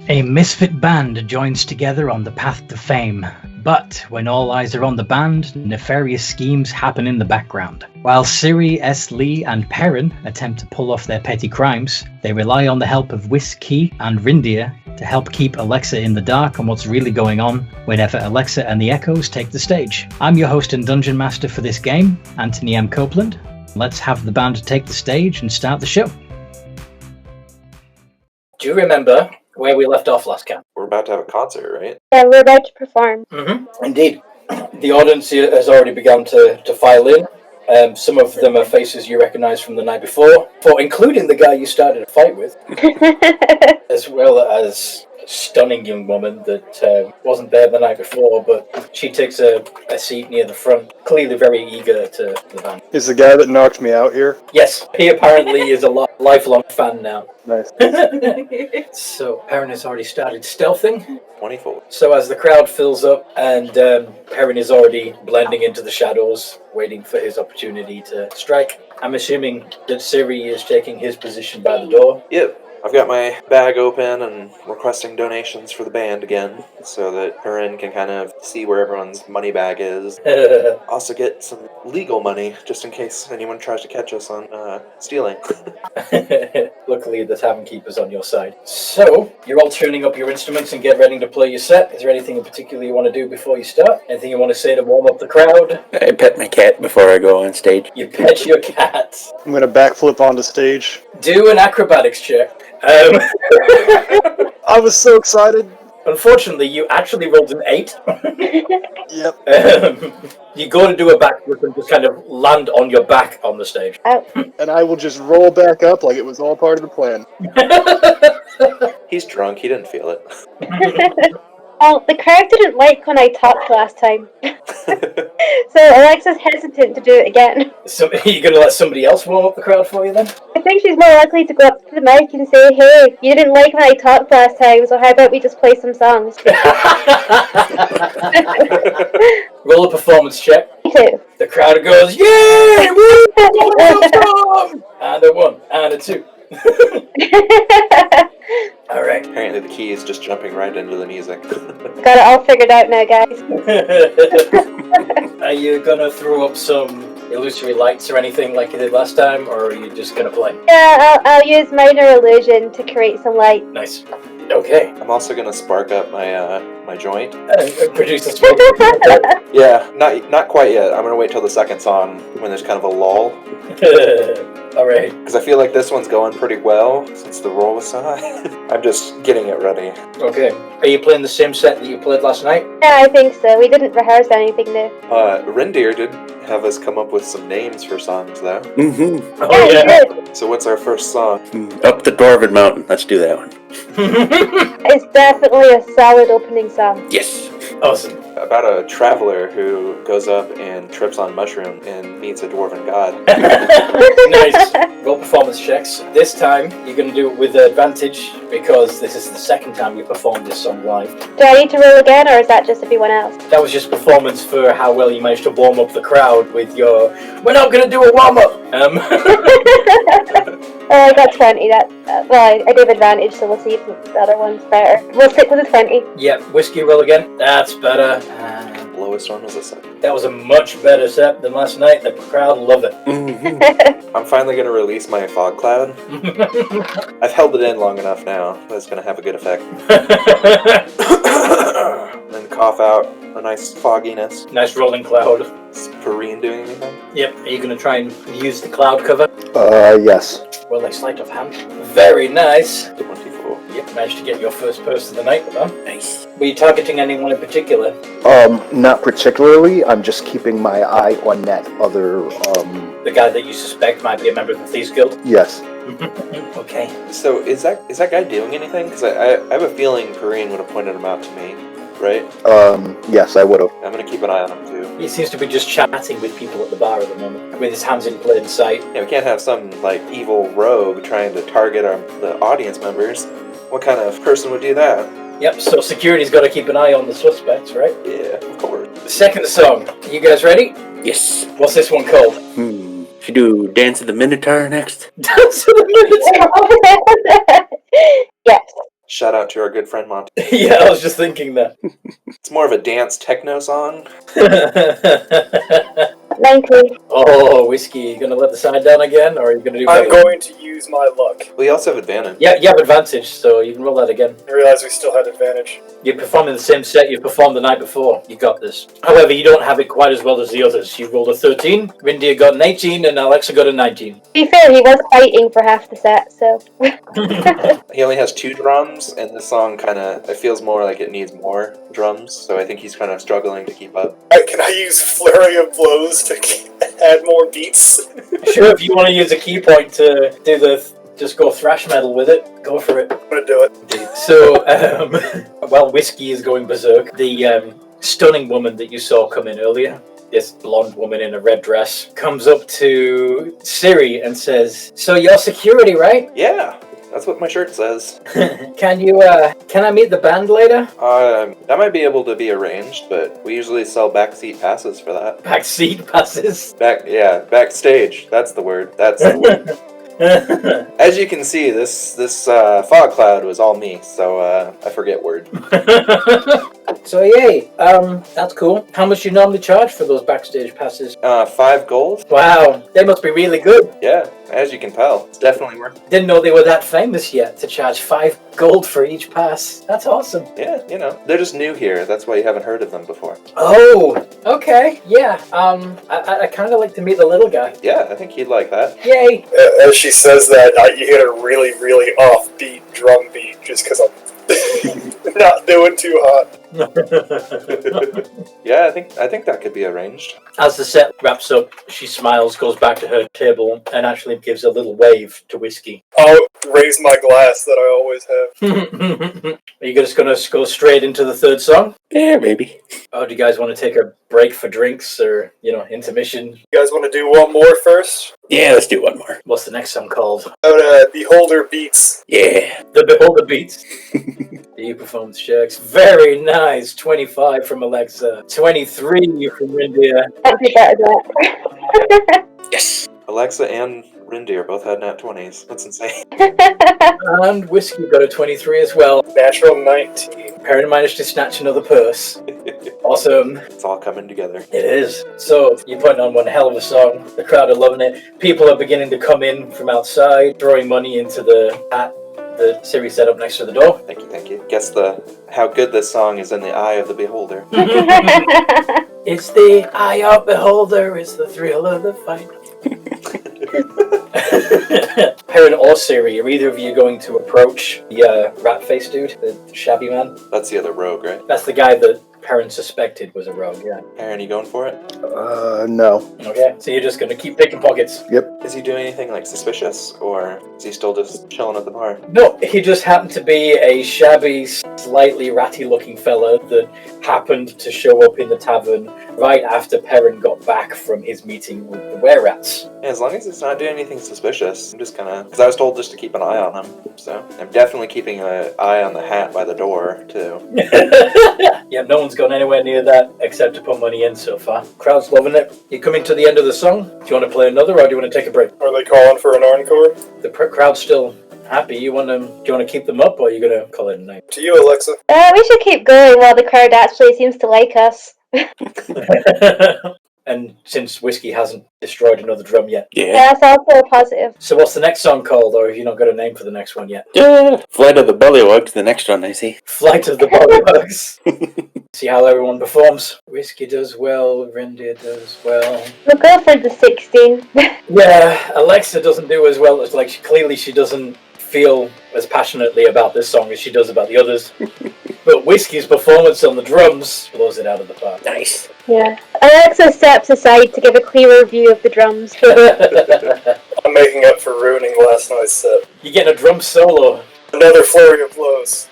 A misfit band joins together on the path to fame. But when all eyes are on the band, nefarious schemes happen in the background. While Siri, S. Lee, and Perrin attempt to pull off their petty crimes, they rely on the help of Whiskey and Rindir to help keep Alexa in the dark on what's really going on whenever Alexa and the Echoes take the stage. I'm your host and dungeon master for this game, Anthony M. Copeland. Let's have the band take the stage and start the show. Do you remember where we left off last camp? We're about to have a concert, right? Yeah, we're about to perform. Mm-hmm. Indeed. The audience has already begun to file in. Some of them are faces you recognise from the night before, including the guy you started a fight with, as well as a stunning young woman that wasn't there the night before, but she takes a seat near the front, clearly very eager to the band. Is the guy that knocked me out here? Yes, he apparently is a lifelong fan now. Nice. So, Perrin has already started stealthing. 24. So as the crowd fills up and Perrin is already blending into the shadows, waiting for his opportunity to strike, I'm assuming that Siri is taking his position by the door. Yep. I've got my bag open and requesting donations for the band again, so that Perrin can kind of see where everyone's money bag is. Also get some legal money, just in case anyone tries to catch us on stealing. Luckily, the tavern keeper's on your side. So, you're all tuning up your instruments and get ready to play your set. Is there anything in particular you want to do before you start? Anything you want to say to warm up the crowd? I pet my cat before I go on stage. You pet your cat. I'm gonna backflip onto stage. Do an acrobatics check. I was so excited. Unfortunately, you actually rolled an 8. Yep. You go to do a backflip and just kind of land on your back on the stage. Oh. And I will just roll back up like it was all part of the plan. He's drunk, he didn't feel it. Well, the crowd didn't like when I talked last time. So Alexa's hesitant to do it again. So, are you going to let somebody else warm up the crowd for you then? I think she's more likely to go up to the mic and say, "Hey, you didn't like when I talked last time, so how about we just play some songs?" Roll a performance check. Me too. The crowd goes, "Yay! Woo! And a 1, and a 2. Alright. Apparently the key is just jumping right into the music. Got it all figured out now, guys. Are you going to throw up some illusory lights or anything like you did last time, or are you just going to play? Yeah, I'll use minor illusion to create some light. Nice. Okay. I'm also gonna spark up my joint. Produce a smoke. Yeah, not quite yet. I'm gonna wait till the second song when there's kind of a lull. Alright. Because I feel like this one's going pretty well since the roll was so high. I'm just getting it ready. Okay. Are you playing the same set that you played last night? Yeah, I think so. We didn't rehearse anything new. Rindir did have us come up with some names for songs though. Mm-hmm. Oh, yeah, yeah. you did. So what's our first song? Up the Dwarven Mountain. Let's do that one. It's definitely a solid opening song. Yes. Awesome. About a traveler who goes up and trips on mushroom and meets a dwarven god. Nice. Roll performance checks. This time, you're going to do it with advantage because this is the second time you performed this song live. Do I need to roll again, or is that just everyone else? That was just performance for how well you managed to warm up the crowd with your, "We're not going to do a warm-up." Oh, I got 20. Well, I gave advantage, so we'll see if the other one's better. We'll stick with the 20. Yep, whiskey roll again. That's better. Lowest one was a 7. That was a much better set than last night. The crowd love it. Mm-hmm. I'm finally gonna release my fog cloud. I've held it in long enough now. That's gonna have a good effect. Then cough out a nice fogginess. Nice rolling cloud. Is Perrine doing anything? Yep, are you going to try and use the cloud cover? Yes. Roll a sleight of hand. Very nice. 24. Yep, managed to get your first person of the night with that. Nice. Were you targeting anyone in particular? Not particularly. I'm just keeping my eye on that other, The guy that you suspect might be a member of the Thieves Guild? yes. Okay. So is that guy doing anything? Because I have a feeling Perrine would have pointed him out to me, right? Yes, I would have. I'm gonna keep an eye on him too. He seems to be just chatting with people at the bar at the moment, with his hands in plain sight. Yeah, we can't have some like evil rogue trying to target the audience members. What kind of person would do that? Yep, so security's got to keep an eye on the suspects, right? Yeah, of course. The second song. You guys ready? Yes. What's this one called? Should do Dance of the Minotaur next? Dance of the Minotaur. Yes. Shout out to our good friend Monty. Yeah, I was just thinking that. It's more of a dance techno song. 19. Oh, Whiskey, you gonna let the side down again, or are you gonna do I'm better? going to use my luck. We also have advantage. Yeah, you have advantage, so you can roll that again. I realized we still had advantage. You're performing the same set you performed the night before. You got this. However, you don't have it quite as well as the others. You rolled a 13, Rindia got an 18, and Alexa got a 19. To be fair, he was fighting for half the set, so. He only has 2 drums, and this song it feels more like it needs more drums, so I think he's kind of struggling to keep up. Can I use Flurry of Blows to add more beats? Sure, if you want to use a key point to do just go thrash metal with it, go for it. I'm gonna do it. So, while Whiskey is going berserk, the stunning woman that you saw come in earlier, this blonde woman in a red dress, comes up to Siri and says, "So you're security, right? Yeah, that's what my shirt says. Can I meet the band later?" That might be able to be arranged, but we usually sell backseat passes for that. Backseat passes. Backstage. That's the word. As you can see, this fog cloud was all me, so I forget words. So yay, that's cool. How much do you normally charge for those backstage passes? 5 gold? Wow, they must be really good. Yeah, as you can tell, it's definitely worth it. Didn't know they were that famous yet to charge 5 gold for each pass. That's awesome. Yeah, they're just new here. That's why you haven't heard of them before. Oh, okay, yeah. I kind of like to meet the little guy. Yeah, I think you'd like that. Yay. As she says that, you hit a really, really offbeat drum beat just because I'm not doing too hot. Yeah, I think that could be arranged. As the set wraps up, she smiles, goes back to her table, and actually gives a little wave to Whiskey. I'll raise my glass that I always have. Are you just going to go straight into the third song? Yeah, maybe. Or do you guys want to take a break for drinks or, intermission? You guys want to do one more first? Yeah, let's do one more. What's the next song called? Beholder Beats. Yeah. The Beholder Beats. You performed checks. Very nice. 25 from Alexa. 23 from Rindia. Can't be better than that. Yes. Alexa and Rindir both had nat 20s. That's insane. And Whiskey got a 23 as well. Natural 19. Perrin managed to snatch another purse. Awesome. It's all coming together. It is. So, you're putting on one hell of a song. The crowd are loving it. People are beginning to come in from outside, throwing money into the hat that Siri set up next to the door. Thank you. Guess how good this song is in the eye of the beholder. It's the eye of the beholder, it's the thrill of the fight. Perrin or Siri, are either of you going to approach the rat-faced dude, the shabby man? That's the other rogue, right? That's the guy that Perrin suspected was a rogue, yeah. Aaron, you going for it? No. Okay, so you're just going to keep picking pockets. Yep. Is he doing anything suspicious, or is he still just chilling at the bar? No, he just happened to be a shabby, slightly ratty-looking fella that happened to show up in the tavern right after Perrin got back from his meeting with the were-rats. Yeah, as long as he's not doing anything suspicious, I'm just because I was told just to keep an eye on him, so I'm definitely keeping an eye on the hat by the door, too. Yeah, no one's gone anywhere near that except to put money in so far. Crowd's loving it. You're coming to the end of the song. Do you want to play another or do you want to take a break? Are they calling for an encore? The crowd's still happy. Do you want to keep them up or are you going to call it a night? To you, Alexa. We should keep going while the crowd actually seems to like us. And since Whiskey hasn't destroyed another drum yet. Yeah. That's also a positive. So what's the next song called, or have you not got a name for the next one yet? Yeah. Flight of the Bullywug to the next one, I see. Flight of the Bullywugs. See how everyone performs. Whiskey does well, Rindia does well. We'll go for the 16. Yeah, Alexa doesn't do as well. It's clearly she doesn't feel as passionately about this song as she does about the others. But Whiskey's performance on the drums blows it out of the park. Nice. Yeah. Alexa steps aside to give a clearer view of the drums. I'm making up for ruining last night's set. You're getting a drum solo. Another flurry of blows.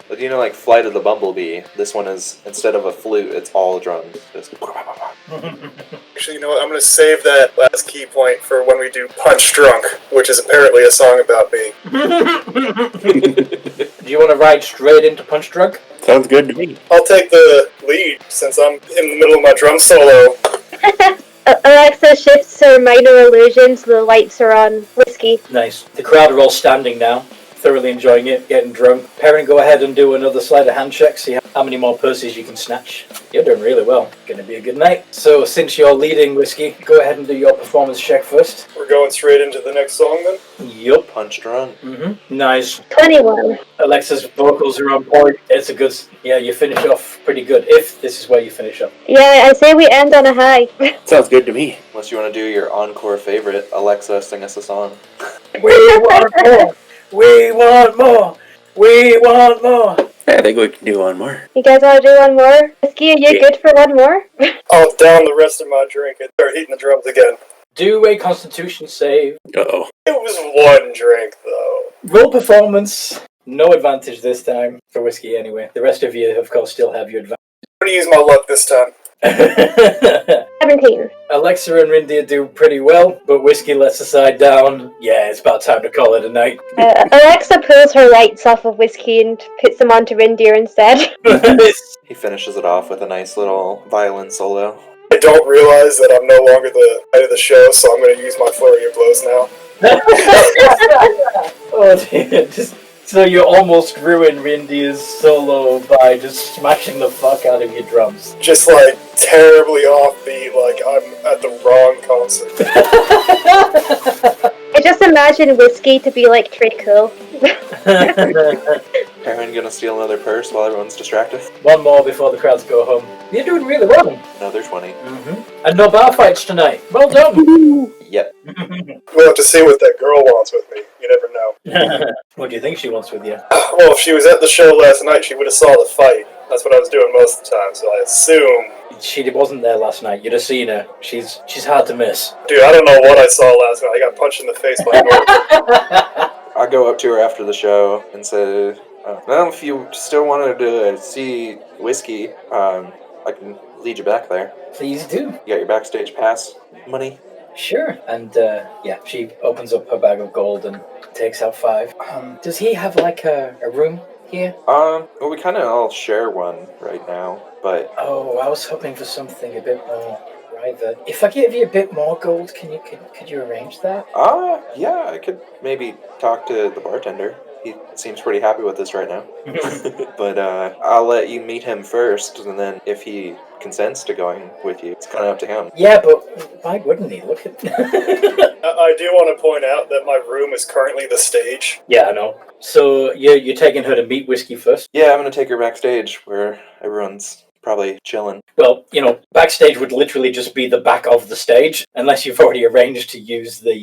But like Flight of the Bumblebee, this one is, instead of a flute, it's all drums. Just... Actually, you know what? I'm going to save that last key point for when we do Punch Drunk, which is apparently a song about me. Do you want to ride straight into Punch Drunk? Sounds good to me. I'll take the lead since I'm in the middle of my drum solo. Alexa shifts her minor illusion so the lights are on Whiskey. Nice. The crowd are all standing now. thoroughly enjoying it, getting drunk. Perrin, go ahead and do another sleight of hand check, see how many more purses you can snatch. You're doing really well. Gonna be a good night. So, since you're leading, Whiskey, go ahead and do your performance check first. We're going straight into the next song then? Yup. Punch drunk. Nice. 21. Alexa's vocals are on point. It's a good... Yeah, you finish off pretty good, if this is where you finish up. Yeah, I say we end on a high. Sounds good to me. Unless you want to do your encore favorite, Alexa, sing us a song. We want more! We want more! We want more! I think we can do one more. You guys want to do one more? Whiskey, are you good for one more? I'll down the rest of my drink and start hitting the drums again. Do a constitution save. Uh-oh. It was one drink, though. Roll performance. No advantage this time, for Whiskey anyway. The rest of you, of course, still have your advantage. I'm gonna use my luck this time. 17. Alexa and Rindia do pretty well, but Whiskey lets the side down. Yeah, it's about time to call it a night. Alexa pulls her lights off of Whiskey and puts them onto Rindir instead. He finishes it off with a nice little violin solo. I don't realize that I'm no longer the head of the show, so I'm gonna use my flurry of blows now. Oh dear, so you almost ruined Rindia's solo by just smashing the fuck out of your drums. Just like terribly offbeat, like I'm at the wrong concert. I just imagine Whiskey to be like Trico. Perrin gonna steal another purse while everyone's distracted. One more before the crowds go home. You're doing really well. Another 20. And no bar fights tonight. Well done. Yep. We'll have to see what that girl wants with me. You never know. What do you think she wants with you? Well, if she was at the show last night, she would have saw the fight. That's what I was doing most of the time, so I assume... She wasn't there last night. You'd have seen her. She's hard to miss. Dude, I don't know what I saw last night. I got punched in the face by Norton. I go up to her after the show and say, well, if you still wanted to see Whiskey, I can lead you back there. Please do. You got your backstage pass money? Sure. And, yeah, she opens up her bag of gold and takes out 5. Does he have, like, a room here? Well, we kind of all share one right now, but... Oh, I was hoping for something a bit more private. If I give you a bit more gold, could you arrange that? Yeah, I could maybe talk to the bartender. He seems pretty happy with this right now. But I'll let you meet him first, and then if he consents to going with you, it's kind of up to him. Yeah, but why wouldn't he? Look at... I do want to point out that my room is currently the stage. Yeah, I know. So you're taking her to meet Whiskey first? Yeah, I'm going to take her backstage where everyone's probably chilling. Well, backstage would literally just be the back of the stage, unless you've already arranged to use the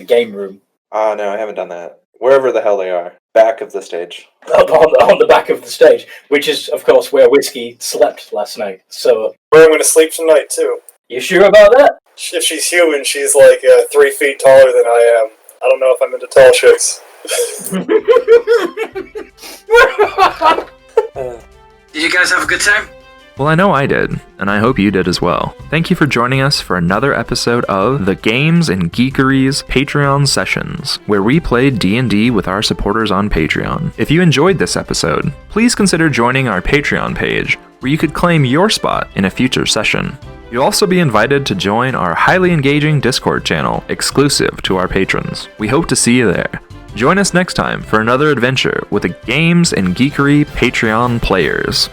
game room. No, I haven't done that. Wherever the hell they are. Back of the stage. Up on the back of the stage, which is, of course, where Whiskey slept last night. So, Where I'm going to sleep tonight, too. You sure about that? If she's human, she's like 3 feet taller than I am. I don't know if I'm into tall chicks. Did you guys have a good time? Well, I know I did, and I hope you did as well. Thank you for joining us for another episode of the Games and Geekery's Patreon Sessions, where we played D&D with our supporters on Patreon. If you enjoyed this episode, please consider joining our Patreon page, where you could claim your spot in a future session. You'll also be invited to join our highly engaging Discord channel, exclusive to our patrons. We hope to see you there. Join us next time for another adventure with the Games and Geekery Patreon players.